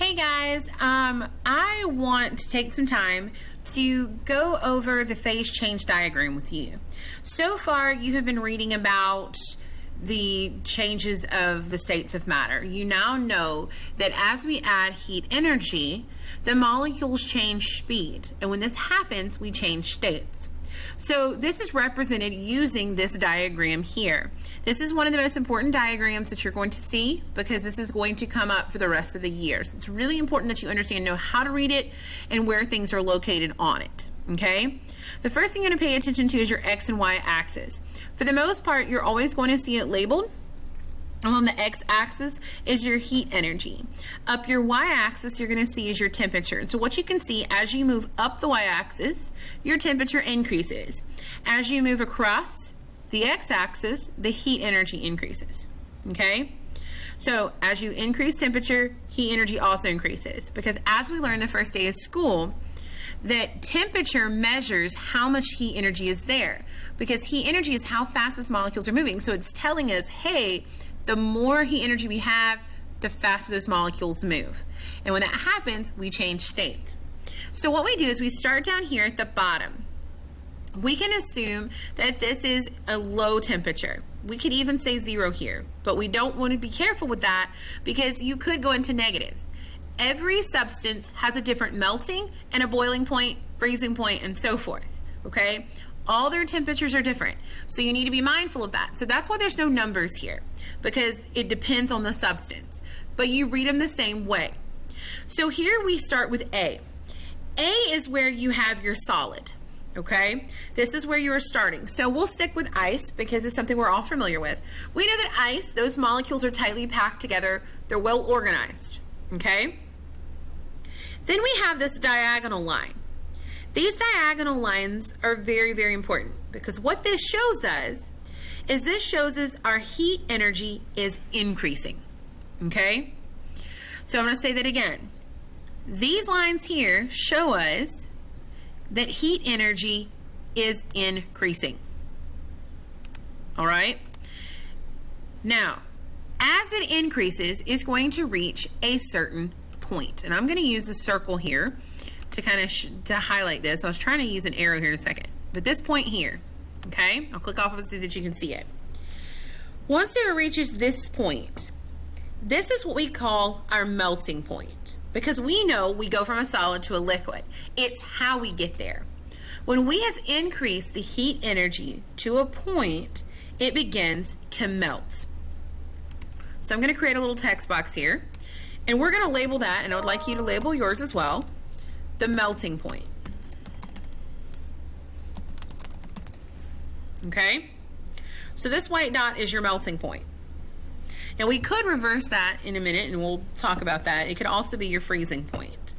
Hey guys, I want to take some time to go over the phase change diagram with you. So far, you have been reading about the changes of the states of matter. You now know that as we add heat energy, the molecules change speed. And when this happens, we change states. So this is represented using this diagram here. This is one of the most important diagrams that you're going to see because this is going to come up for the rest of the year. So it's really important that you understand, know how to read it and where things are located on it, okay? The first thing you're going to pay attention to is your X and Y axis. For the most part, you're always going to see it labeled. On the x-axis is your heat energy. Up your y-axis, you're going to see is your temperature. So what you can see, as you move up the y-axis, your temperature increases. As you move across the x-axis, the heat energy increases. Okay? So as you increase temperature, heat energy also increases. Because as we learned the first day of school, that temperature measures how much heat energy is there. Because heat energy is how fast those molecules are moving. So it's telling us, hey, the more heat energy we have, the faster those molecules move. And when that happens, we change state. So what we do is we start down here at the bottom. We can assume that this is a low temperature. We could even say 0 here, but we don't want to be careful with that because you could go into negatives. Every substance has a different melting and a boiling point, freezing point, and so forth, okay? All their temperatures are different, so you need to be mindful of that. So that's why there's no numbers here, because it depends on the substance, but you read them the same way. So here we start with A. A is where you have your solid, okay? This is where you are starting. So we'll stick with ice because it's something we're all familiar with. We know that ice, those molecules are tightly packed together. They're well organized, okay? Then we have this diagonal line. These diagonal lines are very, very important because what this shows us is this shows us our heat energy is increasing, okay? So I'm going to say that again. These lines here show us that heat energy is increasing, all right? Now, as it increases, it's going to reach a certain point, and I'm going to use a circle here to kind of to highlight this. I was trying to use an arrow here in a second, but this point here, okay, I'll click off of it so that you can see it. Once it reaches this point, this is what we call our melting point because we know we go from a solid to a liquid. It's how we get there. When we have increased the heat energy to a point, it begins to melt. So I'm going to create a little text box here, and we're going to label that, and I would like you to label yours as well, the melting point. Okay? So this white dot is your melting point. Now we could reverse that in a minute and we'll talk about that. It could also be your freezing point.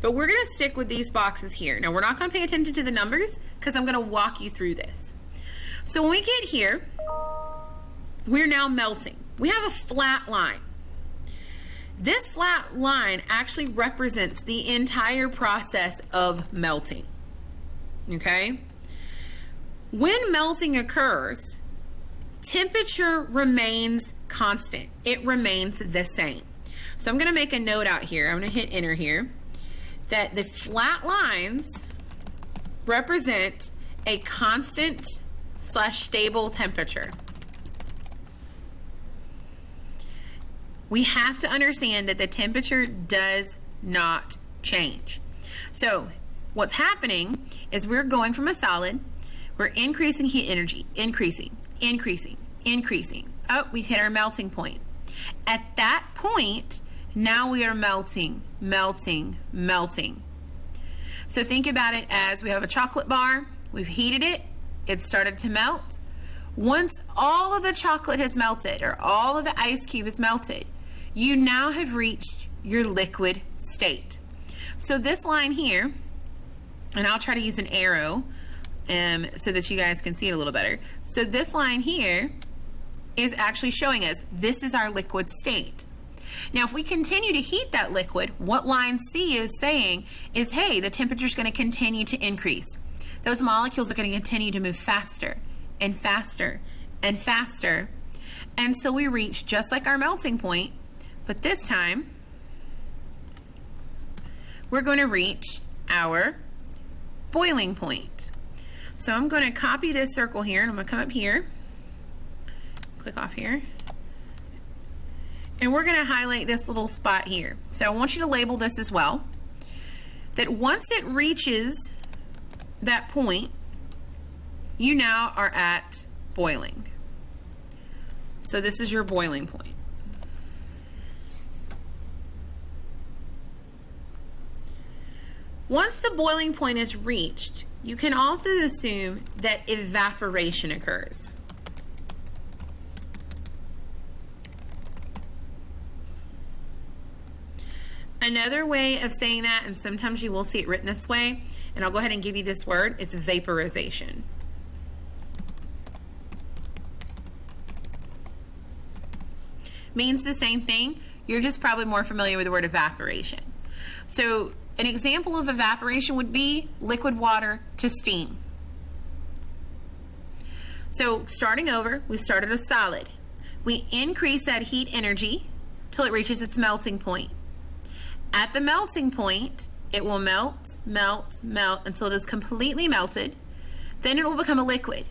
But we're going to stick with these boxes here. Now we're not going to pay attention to the numbers because I'm going to walk you through this. So when we get here, we're now melting. We have a flat line. This flat line actually represents the entire process of melting, okay? When melting occurs, temperature remains constant. It remains the same. So I'm going to make a note out here. I'm going to hit enter here that the flat lines represent a constant / stable temperature. We have to understand that the temperature does not change. So what's happening is we're going from a solid, we're increasing heat energy, increasing. Oh, we've hit our melting point. At that point, now we are melting. So think about it as we have a chocolate bar, we've heated it, it started to melt. Once all of the chocolate has melted or all of the ice cube is melted, you now have reached your liquid state. So this line here, and I'll try to use an arrow so that you guys can see it a little better. So this line here is actually showing us this is our liquid state. Now if we continue to heat that liquid, what line C is saying is, hey, the temperature is going to continue to increase. Those molecules are going to continue to move faster and faster and faster until we reach just like our melting point, but this time we're going to reach our boiling point. So I'm going to copy this circle here, and I'm going to come up here, click off here, and we're going to highlight this little spot here. So I want you to label this as well, that once it reaches that point, you now are at boiling. So this is your boiling point. Once the boiling point is reached, you can also assume that evaporation occurs. Another way of saying that, and sometimes you will see it written this way, and I'll go ahead and give you this word, it's vaporization. Means the same thing, you're just probably more familiar with the word evaporation. So an example of evaporation would be liquid water to steam. So starting over, we started a solid. We increase that heat energy till it reaches its melting point. At the melting point, it will melt, melt, melt until it is completely melted. Then it will become a liquid.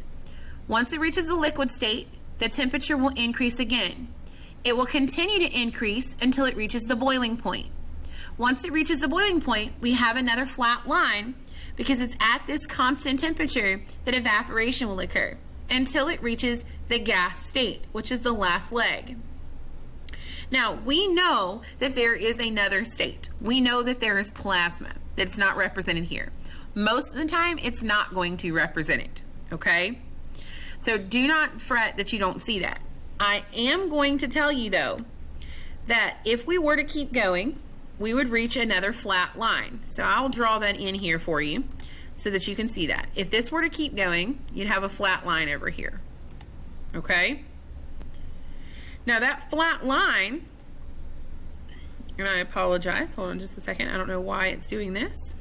Once it reaches the liquid state, the temperature will increase again. It will continue to increase until it reaches the boiling point. Once it reaches the boiling point, we have another flat line because it's at this constant temperature that evaporation will occur until it reaches the gas state, which is the last leg. Now, we know that there is another state. We know that there is plasma that's not represented here. Most of the time, it's not going to represent it, okay? So do not fret that you don't see that. I am going to tell you, though, that if we were to keep going, we would reach another flat line. So I'll draw that in here for you so that you can see that. If this were to keep going, you'd have a flat line over here, okay? Now that flat line, and I apologize, hold on just a second, I don't know why it's doing this.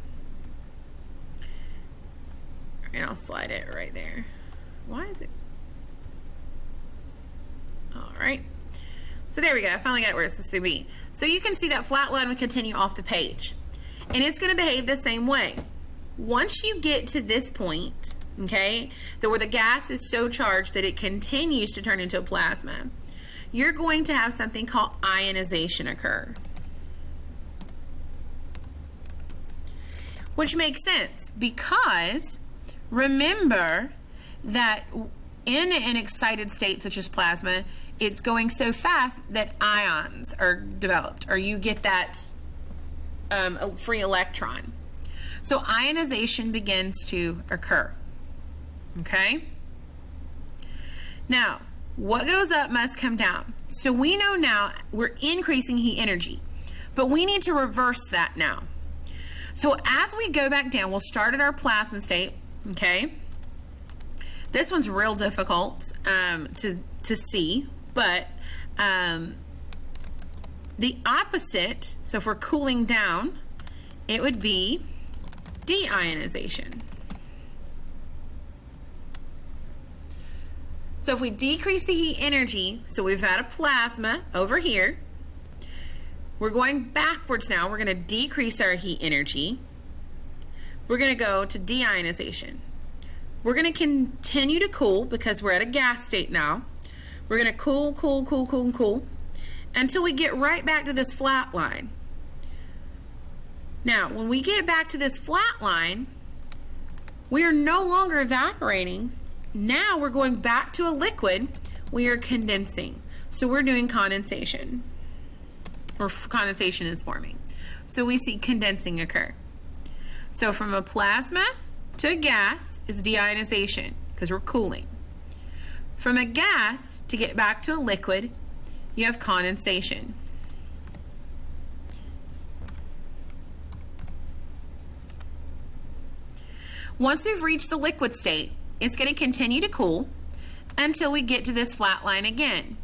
And I'll slide it right there. Why is it? All right. So there we go, I finally got it where it's supposed to be. So you can see that flat line would continue off the page. And it's gonna behave the same way. Once you get to this point, okay, where the gas is so charged that it continues to turn into a plasma, you're going to have something called ionization occur. Which makes sense because remember that in an excited state such as plasma, it's going so fast that ions are developed, or you get that free electron. So ionization begins to occur, okay? Now, what goes up must come down. So we know now we're increasing heat energy, but we need to reverse that now. So as we go back down, we'll start at our plasma state, okay? This one's real difficult to see, but the opposite, so if we're cooling down, it would be deionization. So if we decrease the heat energy, so we've had a plasma over here, we're going backwards now. We're going to decrease our heat energy. We're going to go to deionization. We're going to continue to cool because we're at a gas state now. We're going to cool, cool, cool, cool, and cool until we get right back to this flat line. Now, when we get back to this flat line, we are no longer evaporating. Now we're going back to a liquid. We are condensing. So we're doing condensation, or condensation is forming. So we see condensing occur. So from a plasma to a gas is deionization because we're cooling. From a gas to get back to a liquid, you have condensation. Once we've reached the liquid state, it's going to continue to cool until we get to this flat line again.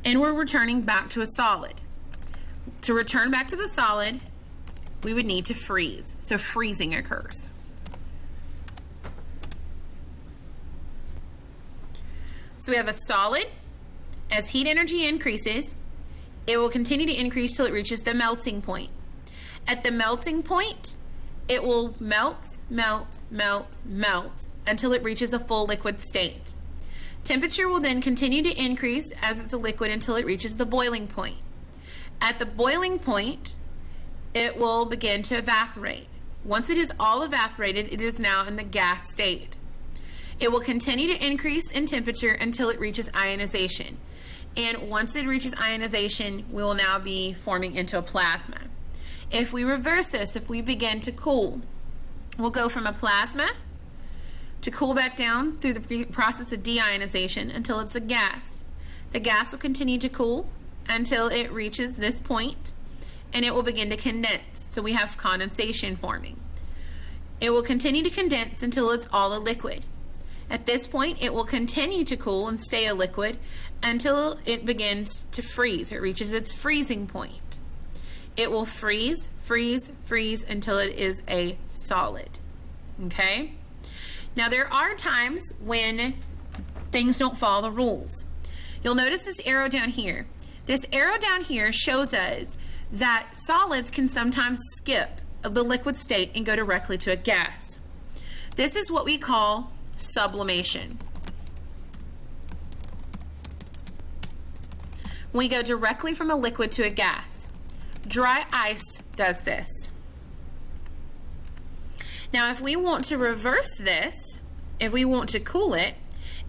And we're returning back to a solid. To return back to the solid, we would need to freeze. So freezing occurs. So we have a solid. As heat energy increases, it will continue to increase till it reaches the melting point. At the melting point, it will melt, melt, melt, melt until it reaches a full liquid state. Temperature will then continue to increase as it's a liquid until it reaches the boiling point. At the boiling point, it will begin to evaporate. Once it is all evaporated, it is now in the gas state. It will continue to increase in temperature until it reaches ionization. And once it reaches ionization, we will now be forming into a plasma. If we reverse this, if we begin to cool, we'll go from a plasma to cool back down through the process of deionization until it's a gas. The gas will continue to cool until it reaches this point, and it will begin to condense. So we have condensation forming. It will continue to condense until it's all a liquid. At this point, it will continue to cool and stay a liquid until it begins to freeze. It reaches its freezing point. It will freeze, freeze, freeze until it is a solid. Okay? Now, there are times when things don't follow the rules. You'll notice this arrow down here. This arrow down here shows us that solids can sometimes skip the liquid state and go directly to a gas. This is what we call sublimation. We go directly from a liquid to a gas. Dry ice does this. Now, if we want to reverse this, if we want to cool it,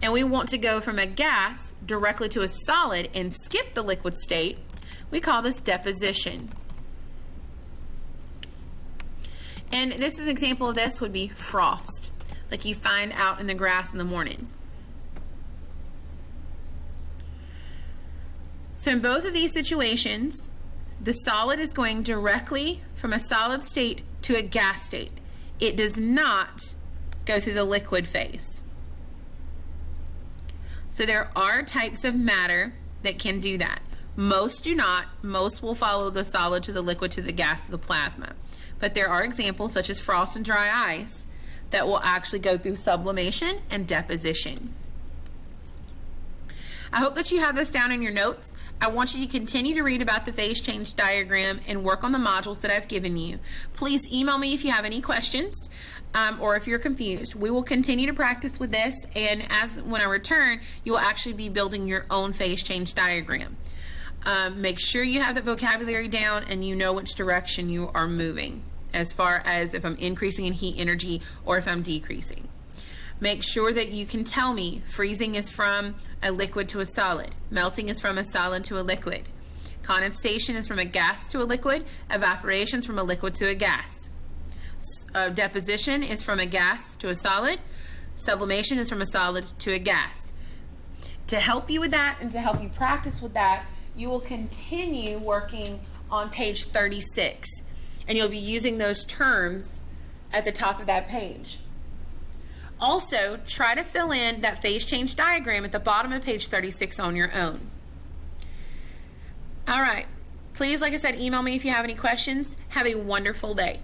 and we want to go from a gas directly to a solid and skip the liquid state, we call this deposition. And this is an example of this would be frost, like you find out in the grass in the morning. So in both of these situations, the solid is going directly from a solid state to a gas state. It does not go through the liquid phase. So there are types of matter that can do that. Most do not. Most will follow the solid to the liquid to the gas to the plasma. But there are examples such as frost and dry ice that will actually go through sublimation and deposition. I hope that you have this down in your notes. I want you to continue to read about the phase change diagram and work on the modules that I've given you. Please email me if you have any questions or if you're confused. We will continue to practice with this, and when I return, you will actually be building your own phase change diagram. Make sure you have the vocabulary down and you know which direction you are moving, as far as if I'm increasing in heat energy or if I'm decreasing. Make sure that you can tell me freezing is from a liquid to a solid. Melting is from a solid to a liquid. Condensation is from a gas to a liquid. Evaporation is from a liquid to a gas. Deposition is from a gas to a solid. Sublimation is from a solid to a gas. To help you with that and to help you practice with that, you will continue working on page 36. And you'll be using those terms at the top of that page. Also, try to fill in that phase change diagram at the bottom of page 36 on your own. All right. Please, like I said, email me if you have any questions. Have a wonderful day.